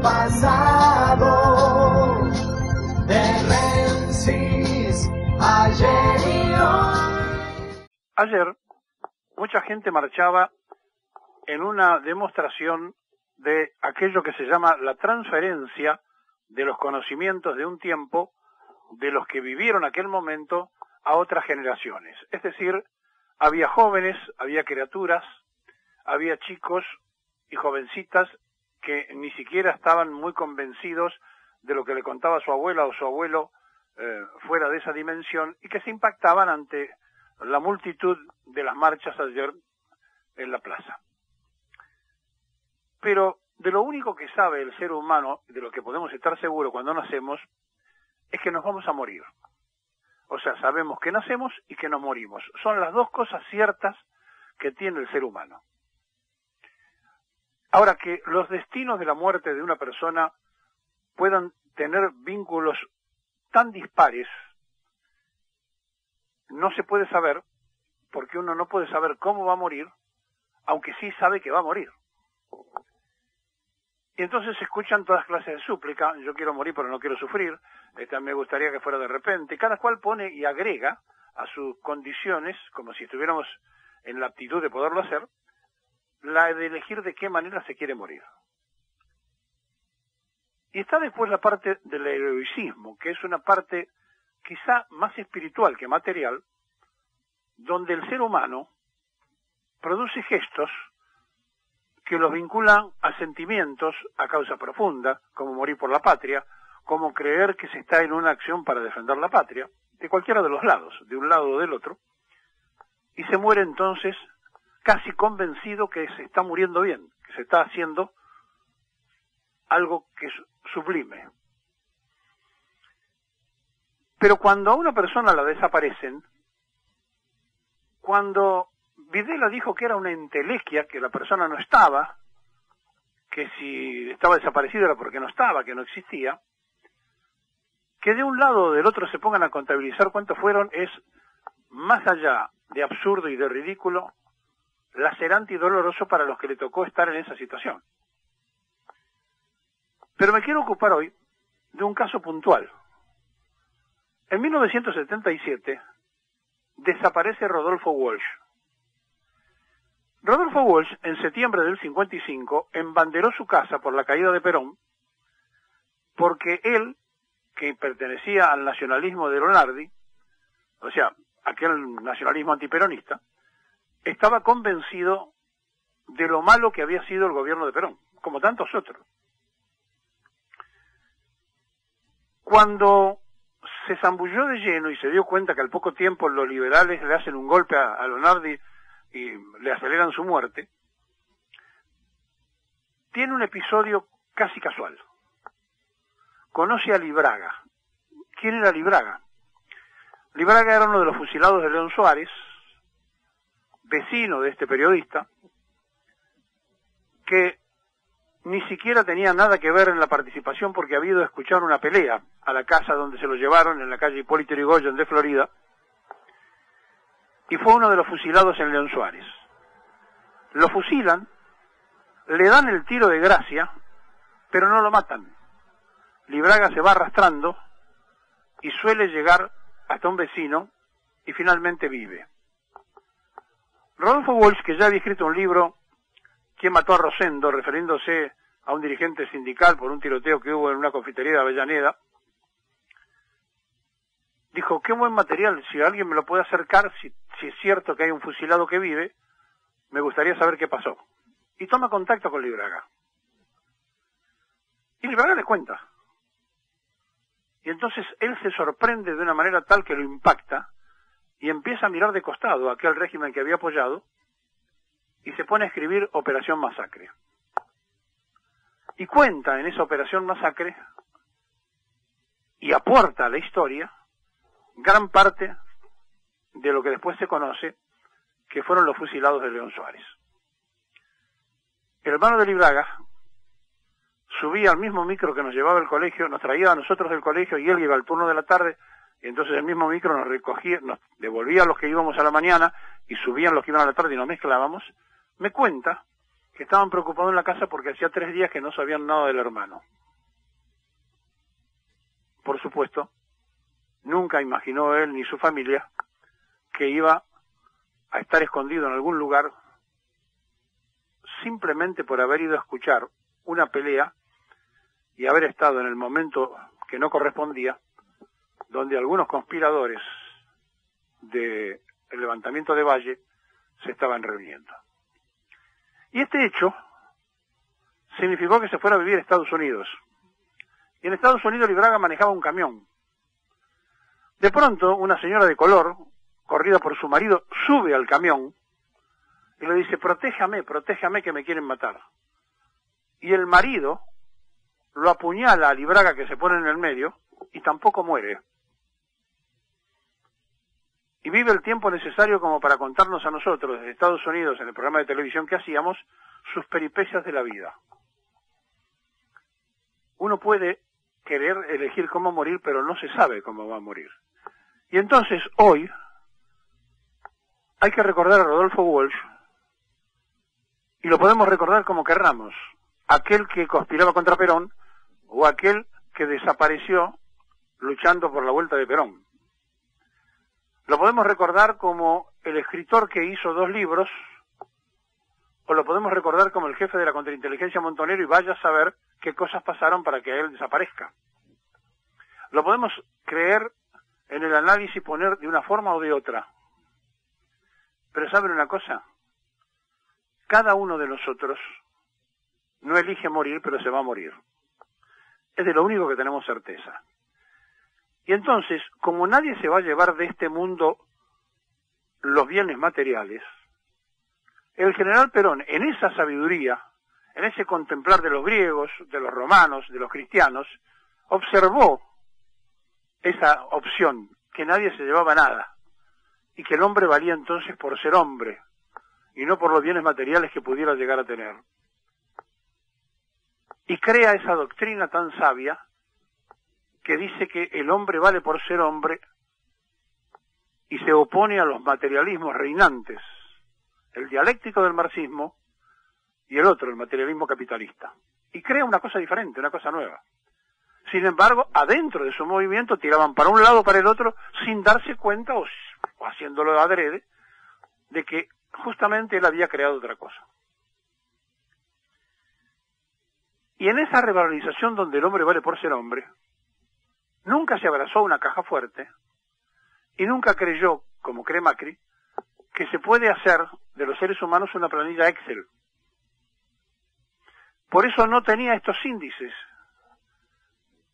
pasado, de Menzies, ayer y hoy. Ayer, mucha gente marchaba en una demostración de aquello que se llama la transferencia de los conocimientos de un tiempo de los que vivieron aquel momento a otras generaciones. Es decir, había jóvenes, había criaturas, había chicos y jovencitas que ni siquiera estaban muy convencidos de lo que le contaba su abuela o su abuelo fuera de esa dimensión y que se impactaban ante la multitud de las marchas ayer en la plaza. Pero de lo único que sabe el ser humano, de lo que podemos estar seguros cuando nacemos, es que nos vamos a morir. O sea, sabemos que nacemos y que nos morimos. Son las dos cosas ciertas que tiene el ser humano. Ahora, que los destinos de la muerte de una persona puedan tener vínculos tan dispares, no se puede saber, porque uno no puede saber cómo va a morir, aunque sí sabe que va a morir. Y entonces se escuchan todas clases de súplica: yo quiero morir pero no quiero sufrir, me gustaría que fuera de repente. Cada cual pone y agrega a sus condiciones, como si estuviéramos en la aptitud de poderlo hacer, la de elegir de qué manera se quiere morir. Y está después la parte del heroicismo, que es una parte quizá más espiritual que material, donde el ser humano produce gestos que los vinculan a sentimientos, a causa profunda, como morir por la patria, como creer que se está en una acción para defender la patria, de cualquiera de los lados, de un lado o del otro, y se muere entonces casi convencido que se está muriendo bien, que se está haciendo algo que es sublime. Pero cuando a una persona la desaparecen, cuando Videla dijo que era una entelequia, que la persona no estaba, que si estaba desaparecida era porque no estaba, que no existía, que de un lado o del otro se pongan a contabilizar cuántos fueron, es más allá de absurdo y de ridículo, lacerante y doloroso para los que le tocó estar en esa situación. Pero me quiero ocupar hoy de un caso puntual. En 1977 desaparece Rodolfo Walsh. Rodolfo Walsh, en septiembre del 55, embanderó su casa por la caída de Perón, porque él, que pertenecía al nacionalismo de Lonardi, o sea, aquel nacionalismo antiperonista, estaba convencido de lo malo que había sido el gobierno de Perón, como tantos otros. Cuando se zambulló de lleno y se dio cuenta que al poco tiempo los liberales le hacen un golpe a Lonardi y le aceleran su muerte, tiene un episodio casi casual. Conoce a Libraga. ¿Quién era Libraga? Libraga era uno de los fusilados de León Suárez, vecino de este periodista, que ni siquiera tenía nada que ver en la participación porque había ido a escuchar una pelea a la casa donde se lo llevaron, en la calle Hipólito Yrigoyen de Florida, y fue uno de los fusilados en León Suárez. Lo fusilan, le dan el tiro de gracia, pero no lo matan. Libraga se va arrastrando y suele llegar hasta un vecino y finalmente vive. Rodolfo Walsh, que ya había escrito un libro, ¿Quién mató a Rosendo?, refiriéndose a un dirigente sindical por un tiroteo que hubo en una confitería de Avellaneda, dijo: qué buen material, si alguien me lo puede acercar, si es cierto que hay un fusilado que vive, me gustaría saber qué pasó. Y toma contacto con Libraga. Y Libraga le cuenta. Y entonces él se sorprende de una manera tal que lo impacta y empieza a mirar de costado a aquel régimen que había apoyado y se pone a escribir Operación Masacre. Y cuenta en esa Operación Masacre y aporta a la historia gran parte de lo que después se conoce que fueron los fusilados de León Suárez. El hermano de Libraga subía al mismo micro que nos llevaba al colegio, nos traía a nosotros del colegio y él iba al turno de la tarde, y entonces el mismo micro nos recogía, nos devolvía a los que íbamos a la mañana y subían los que iban a la tarde y nos mezclábamos. Me cuenta que estaban preocupados en la casa porque hacía 3 días que no sabían nada del hermano. por supuesto, nunca imaginó él ni su familia que iba a estar escondido en algún lugar simplemente por haber ido a escuchar una pelea y haber estado en el momento que no correspondía, donde algunos conspiradores del levantamiento de Valle se estaban reuniendo. Y este hecho significó que se fuera a vivir a Estados Unidos. Y en Estados Unidos Libraga manejaba un camión. De pronto, una señora de color, corrida por su marido, sube al camión y le dice: protéjame que me quieren matar. Y el marido lo apuñala a Libraga, que se pone en el medio, y tampoco muere. Y vive el tiempo necesario como para contarnos a nosotros, desde Estados Unidos, en el programa de televisión que hacíamos, sus peripecias de la vida. Uno puede querer elegir cómo morir, pero no se sabe cómo va a morir. Y entonces, hoy, hay que recordar a Rodolfo Walsh, y lo podemos recordar como querramos, aquel que conspiraba contra Perón, o aquel que desapareció luchando por la vuelta de Perón. Lo podemos recordar como el escritor que hizo 2 libros, o lo podemos recordar como el jefe de la contrainteligencia Montonero, y vaya a saber qué cosas pasaron para que él desaparezca. Lo podemos creer en el análisis, poner de una forma o de otra. Pero ¿saben una cosa? Cada uno de nosotros no elige morir, pero se va a morir. Es de lo único que tenemos certeza. Y entonces, como nadie se va a llevar de este mundo los bienes materiales, el general Perón, en esa sabiduría, en ese contemplar de los griegos, de los romanos, de los cristianos, observó esa opción, que nadie se llevaba nada, y que el hombre valía entonces por ser hombre, y no por los bienes materiales que pudiera llegar a tener. Y crea esa doctrina tan sabia que dice que el hombre vale por ser hombre y se opone a los materialismos reinantes, el dialéctico del marxismo y el otro, el materialismo capitalista. Y crea una cosa diferente, una cosa nueva. Sin embargo, adentro de su movimiento tiraban para un lado o para el otro sin darse cuenta o haciéndolo adrede de que justamente él había creado otra cosa. Y en esa revalorización donde el hombre vale por ser hombre, nunca se abrazó a una caja fuerte y nunca creyó, como cree Macri, que se puede hacer de los seres humanos una planilla Excel. Por eso no tenía estos índices,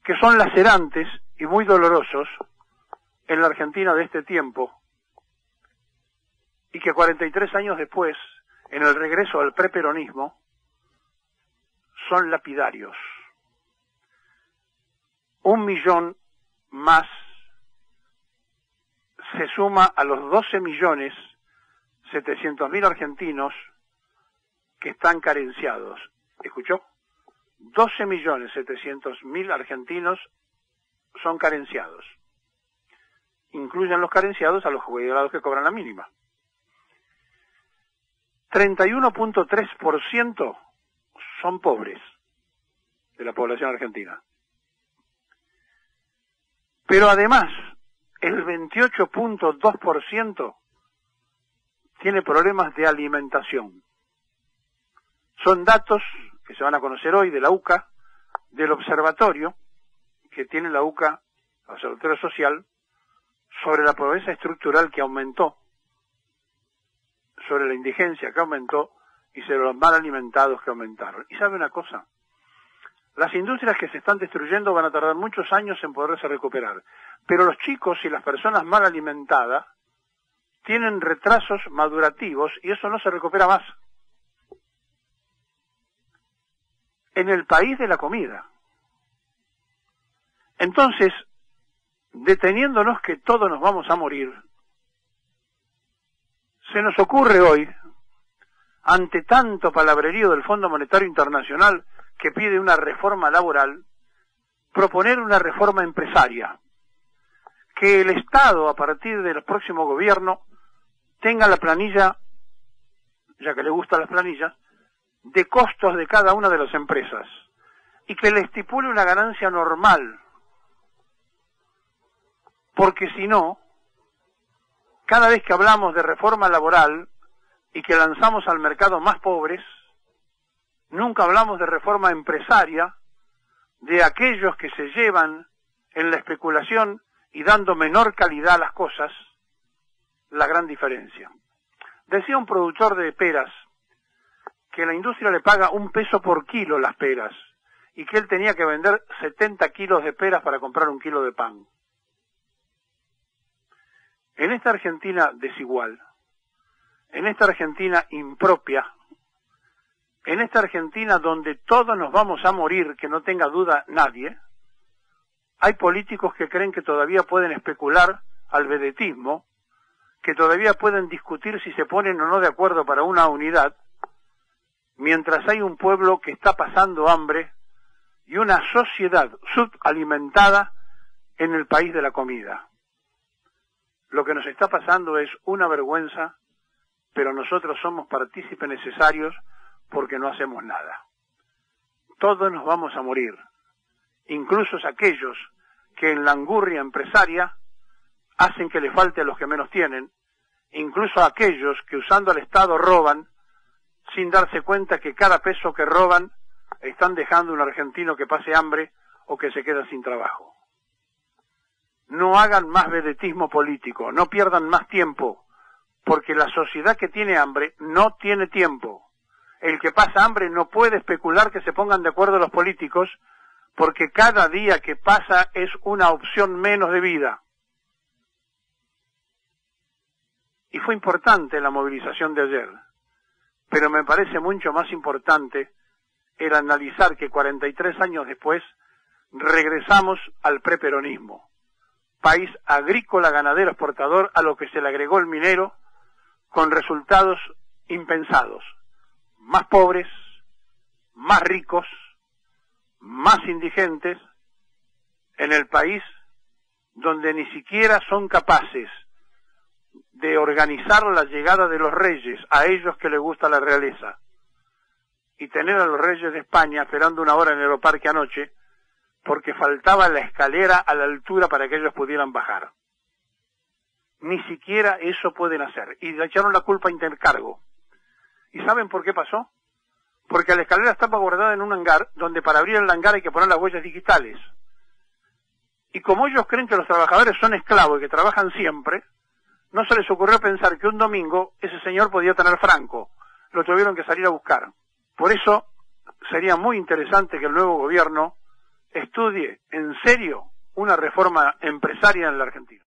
que son lacerantes y muy dolorosos en la Argentina de este tiempo, y que 43 años después, en el regreso al preperonismo, son lapidarios. 1 millón más se suma a los 12.700.000 argentinos que están carenciados. ¿Escuchó? 12.700.000 argentinos son carenciados. Incluyen los carenciados a los jubilados que cobran la mínima. 31.3% son pobres de la población argentina. Pero además, el 28.2% tiene problemas de alimentación. Son datos que se van a conocer hoy de la UCA, del observatorio que tiene la UCA, el Observatorio Social, sobre la pobreza estructural que aumentó, sobre la indigencia que aumentó y sobre los mal alimentados que aumentaron. Y sabe una cosa, las industrias que se están destruyendo van a tardar muchos años en poderse recuperar, pero los chicos y las personas mal alimentadas tienen retrasos madurativos y eso no se recupera más. En el país de la comida. Entonces, deteniéndonos que todos nos vamos a morir, se nos ocurre hoy, ante tanto palabrerío del Fondo Monetario Internacional que pide una reforma laboral, proponer una reforma empresaria, que el Estado, a partir del próximo gobierno, tenga la planilla, ya que le gustan las planillas, de costos de cada una de las empresas, y que le estipule una ganancia normal porque si no, cada vez que hablamos de reforma laboral y que lanzamos al mercado más pobres, nunca hablamos de reforma empresaria, de aquellos que se llevan en la especulación y dando menor calidad a las cosas, la gran diferencia. Decía un productor de peras que la industria le paga $1 por kilo las peras y que él tenía que vender 70 kilos de peras para comprar 1 kilo de pan. En esta Argentina desigual, en esta Argentina impropia, en esta Argentina donde todos nos vamos a morir, que no tenga duda nadie, hay políticos que creen que todavía pueden especular al vedetismo, que todavía pueden discutir si se ponen o no de acuerdo para una unidad, mientras hay un pueblo que está pasando hambre y una sociedad subalimentada en el país de la comida. Lo que nos está pasando es una vergüenza, pero nosotros somos partícipes necesarios porque no hacemos nada. Todos nos vamos a morir, incluso aquellos que en la angurria empresaria hacen que le falte a los que menos tienen, incluso aquellos que usando al Estado roban, sin darse cuenta que cada peso que roban están dejando un argentino que pase hambre o que se queda sin trabajo. No hagan más vedetismo político, no pierdan más tiempo, porque la sociedad que tiene hambre no tiene tiempo. El que pasa hambre no puede especular que se pongan de acuerdo los políticos, porque cada día que pasa es una opción menos de vida. Y fue importante la movilización de ayer, pero me parece mucho más importante el analizar que 43 años después regresamos al preperonismo, país agrícola, ganadero, exportador, a lo que se le agregó el minero, con resultados impensados, más pobres, más ricos, más indigentes, en el país donde ni siquiera son capaces de organizar la llegada de los reyes, a ellos que les gusta la realeza, y tener a los reyes de España esperando 1 hora en el Aeroparque anoche, porque faltaba la escalera a la altura para que ellos pudieran bajar. Ni siquiera eso pueden hacer, y le echaron la culpa a Intercargo. ¿Y saben por qué pasó? Porque la escalera estaba guardada en un hangar, donde para abrir el hangar hay que poner las huellas digitales. Y como ellos creen que los trabajadores son esclavos y que trabajan siempre, no se les ocurrió pensar que un domingo ese señor podía tener franco. Lo tuvieron que salir a buscar. Por eso sería muy interesante que el nuevo gobierno estudie en serio una reforma empresaria en la Argentina.